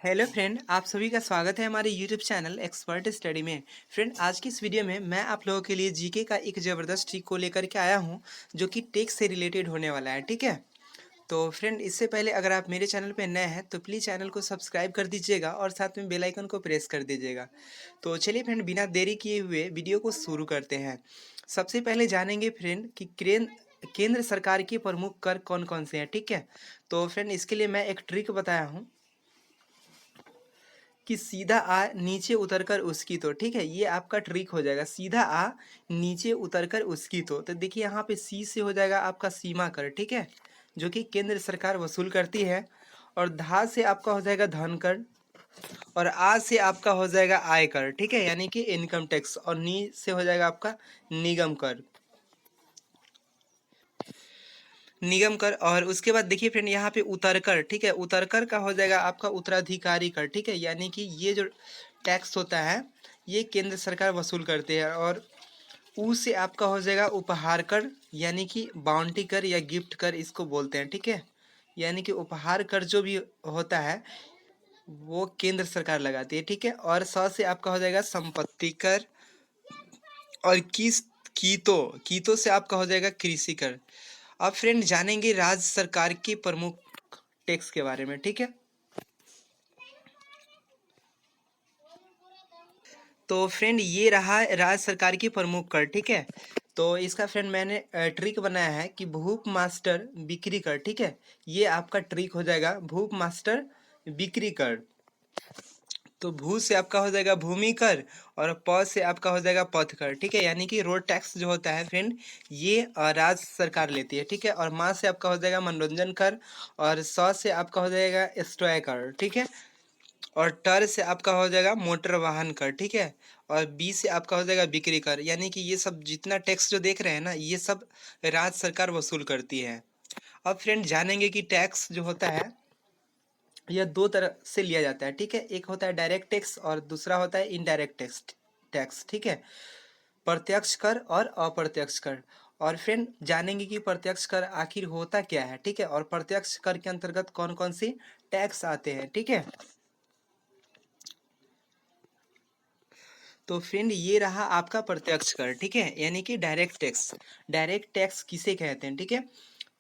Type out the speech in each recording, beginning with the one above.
Hello friend, आप सभी का स्वागत है हमारे यूट्यूब चैनल एक्सपर्ट स्टडी में। फ्रेंड, आज की इस वीडियो में मैं आप लोगों के लिए जीके का एक ज़बरदस्त ट्रिक को लेकर के आया हूं, जो कि टेक्स्ट से रिलेटेड होने वाला है। ठीक है, तो फ्रेंड, इससे पहले अगर आप मेरे चैनल पर नए हैं तो प्लीज़ चैनल को सब्सक्राइब कर दीजिएगा और साथ में बेल आइकन को प्रेस कर दीजिएगा। तो चलिए फ्रेंड, बिना देरी किए हुए वीडियो को शुरू करते हैं। सबसे पहले जानेंगे फ्रेंड कि केंद्र सरकार के प्रमुख कर कौन कौन से हैं। ठीक है, तो फ्रेंड, इसके लिए मैं एक ट्रिक बताया हूँ कि सीधा आ नीचे उतरकर उसकी तो। ठीक है, ये आपका ट्रिक हो जाएगा। सीधा आ नीचे उतरकर उसकी तो देखिए यहाँ पे सी से हो जाएगा आपका सीमा कर। ठीक है, जो कि केंद्र सरकार वसूल करती है। और धा से आपका हो जाएगा धन कर। और आ से आपका हो जाएगा आय कर। ठीक है, यानी कि इनकम टैक्स। और नी से हो जाएगा आपका निगम कर। निगम कर। और उसके बाद देखिए फ्रेंड, यहाँ पे उतरकर। ठीक है, उतरकर का हो जाएगा आपका उत्तराधिकारी कर। ठीक है, यानी कि ये जो टैक्स होता है ये केंद्र सरकार वसूल करती है। और ऊ से आपका हो जाएगा उपहार कर, यानी कि बाउंटी कर या गिफ्ट कर इसको बोलते हैं। ठीक है, यानी कि उपहार कर जो भी होता है वो केंद्र सरकार लगाती है। ठीक है, और स से आपका हो जाएगा संपत्ति कर। और किस कीतो से आपका हो जाएगा कृषि कर। अब फ्रेंड जानेंगे राज्य सरकार के प्रमुख टैक्स के बारे में। ठीक है, तो फ्रेंड ये रहा राज्य सरकार की प्रमुख कर। ठीक है, तो इसका फ्रेंड मैंने ट्रिक बनाया है कि भूप मास्टर बिक्री कर। ठीक है, ये आपका ट्रिक हो जाएगा भूप मास्टर बिक्री कर। तो भू से आपका हो जाएगा भूमि कर। और प से आपका हो जाएगा पथ कर। ठीक है, यानी कि रोड टैक्स जो होता है फ्रेंड ये राज्य सरकार लेती है। ठीक है, और माँ से आपका हो जाएगा मनोरंजन कर। और स से आपका हो जाएगा स्टॉय कर। ठीक है, और टर से आपका हो जाएगा मोटर वाहन कर। ठीक है, और बी से आपका हो जाएगा बिक्री कर। यानी कि ये सब जितना टैक्स जो देख रहे हैं ना ये सब राज्य सरकार वसूल करती है। अब फ्रेंड जानेंगे कि टैक्स जो होता है यह दो तरह से लिया जाता है। ठीक है, एक होता है डायरेक्ट टैक्स और दूसरा होता है इनडायरेक्ट टैक्स। ठीक है, प्रत्यक्ष कर और अप्रत्यक्ष कर। और फ्रेंड जानेंगे कि प्रत्यक्ष कर आखिर होता क्या है। ठीक है, और प्रत्यक्ष कर के अंतर्गत कौन कौन से टैक्स आते हैं। ठीक है, तो फ्रेंड ये रहा आपका प्रत्यक्ष कर। ठीक है, यानी कि डायरेक्ट टैक्स। डायरेक्ट टैक्स किसे कहते हैं। ठीक है,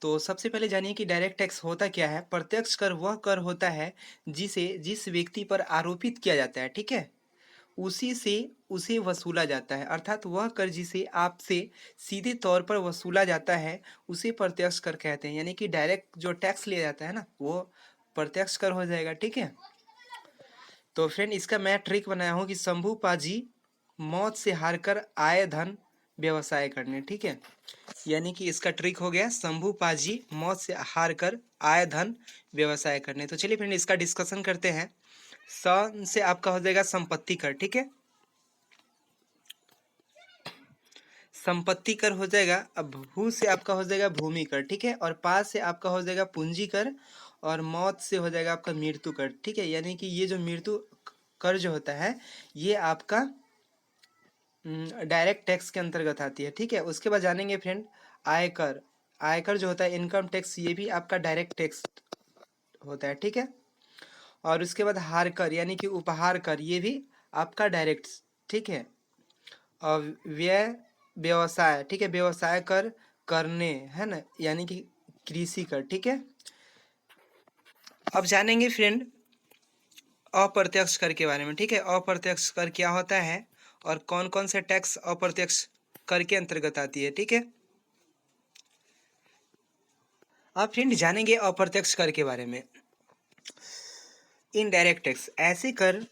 तो सबसे पहले जानिए कि डायरेक्ट टैक्स होता क्या है। प्रत्यक्ष कर वह कर होता है जिस व्यक्ति पर आरोपित किया जाता है। ठीक है, उसी से उसे वसूला जाता है। अर्थात वह कर जिसे आपसे सीधे तौर पर वसूला जाता है उसे प्रत्यक्ष कर कहते हैं। यानी कि डायरेक्ट जो टैक्स लिया जाता है ना वो प्रत्यक्ष कर हो जाएगा। ठीक है, तो फ्रेंड इसका मैं ट्रिक बनाया हूँ कि शंभू पाजी मौत से हारकर आए धन व्यवसाय करने। ठीक है, यानी कि इसका ट्रिक हो गया शंभू पाजी मौत से हारकर आए धन व्यवसाय करने। तो चलिए फ्रेंड इसका डिस्कशन करते हैं। स से आपका हो जाएगा संपत्ति कर। ठीक है, संपत्ति कर हो जाएगा। अब भू से आपका हो जाएगा भूमि कर। ठीक है, और पा से आपका हो जाएगा पूंजी कर। और मौत से हो जाएगा आपका मृत्यु कर। ठीक है, यानी कि ये जो मृत्यु कर जो होता है ये आपका डायरेक्ट टैक्स के अंतर्गत आती है। ठीक है, उसके बाद जानेंगे फ्रेंड आयकर। आयकर जो होता है इनकम टैक्स ये भी आपका डायरेक्ट टैक्स होता है। ठीक है, और उसके बाद हार कर यानी कि उपहार कर ये भी आपका डायरेक्ट। ठीक है, और व्यय व्यवसाय। ठीक है, व्यवसाय कर करने है ना, यानी कि कृषि कर। ठीक है, अब जानेंगे फ्रेंड अप्रत्यक्ष कर के बारे में। ठीक है, अप्रत्यक्ष कर क्या होता है और कौन कौन से टैक्स अप्रत्यक्ष कर के अंतर्गत आती है। ठीक है, अब फ्रेंड जानेंगे अप्रत्यक्ष कर के बारे में। इनडायरेक्ट टैक्स ऐसे कर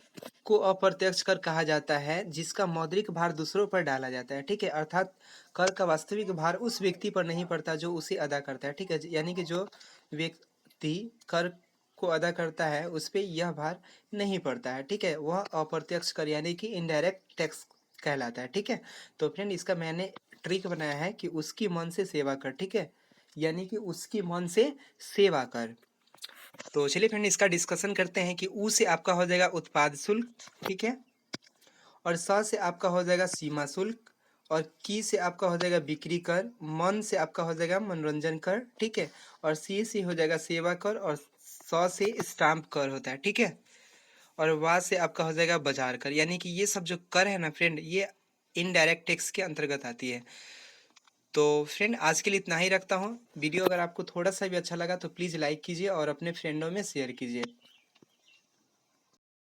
को अप्रत्यक्ष कर कहा जाता है जिसका मौद्रिक भार दूसरों पर डाला जाता है। ठीक है, अर्थात कर का वास्तविक भार उस व्यक्ति पर नहीं पड़ता जो उसे अदा करता है। ठीक है, यानी कि जो व्यक्ति कर को अदा करता है उस पर यह भार नहीं पड़ता है। ठीक है, वह अप्रत्यक्ष कर यानी कि इनडायरेक्ट टैक्स कहलाता है। ठीक है, तो फ्रेंड इसका मैंने ट्रिक बनाया है कि उसकी मन से सेवा कर। ठीक है, यानी कि उसकी मन से सेवा कर। तो चलिए फ्रेंड इसका डिस्कशन करते हैं कि ऊ से आपका हो जाएगा उत्पाद शुल्क। ठीक है, और स से आपका हो जाएगा सीमा शुल्क। और की से आपका हो जाएगा बिक्री कर। मन से आपका हो जाएगा मनोरंजन कर। ठीक है, और सी से हो जाएगा सेवा कर। और स से स्टाम्प कर होता है। ठीक है, और वहाँ से आपका हो जाएगा बाजार कर, यानी कि ये सब जो कर है ना फ्रेंड, ये इनडायरेक्ट टैक्स के अंतर्गत आती है। तो फ्रेंड आज के लिए इतना ही रखता हूँ। वीडियो अगर आपको थोड़ा सा भी अच्छा लगा तो प्लीज़ लाइक कीजिए और अपने फ्रेंडों में शेयर कीजिए।